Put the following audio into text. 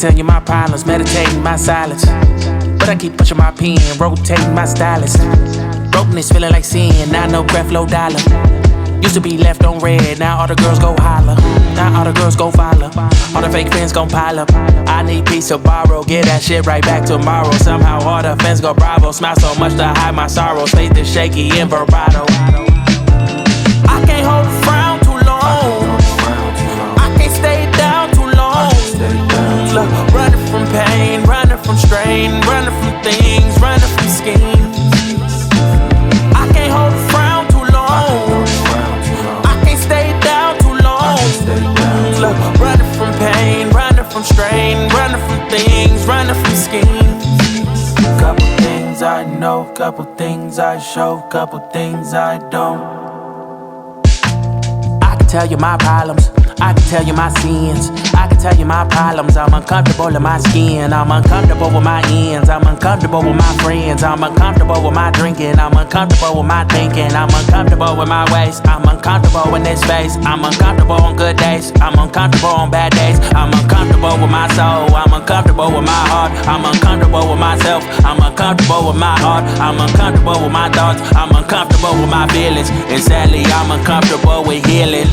tell you my problems, meditating my silence. But I keep pushing my pen, rotating my stylus. Brokenness feeling like sin, now no breath, low dollar. Used to be left on red, now all the girls go holler. Now all the girls go follow. All the fake friends gon' pile up. I need peace to borrow, get that shit right back tomorrow. Somehow all the fans go bravo. Smile so much to hide my sorrows. Faith is shaky in vibrato. I can't hold a frown too long. I can't stay down too long. Look, running from pain, running from strain, running from things, running from schemes. I can't hold a frown too long. I can't stay down too long. Look, running from pain, running from strain, running from things, running from schemes. Couple things I know, couple things I show, couple things I don't. I can tell you my problems, I can tell you my sins, I can tell you my problems. I'm uncomfortable in my skin, I'm uncomfortable with my ends, I'm uncomfortable with my friends, I'm uncomfortable with my drinking, I'm uncomfortable with my thinking, I'm uncomfortable with my ways, I'm uncomfortable in this space, I'm uncomfortable on good days, I'm uncomfortable on bad days, I'm uncomfortable with my soul, I'm uncomfortable with my heart, I'm uncomfortable with myself, I'm uncomfortable with my heart, I'm uncomfortable with my thoughts, I'm uncomfortable with my feelings, and sadly I'm uncomfortable with healing.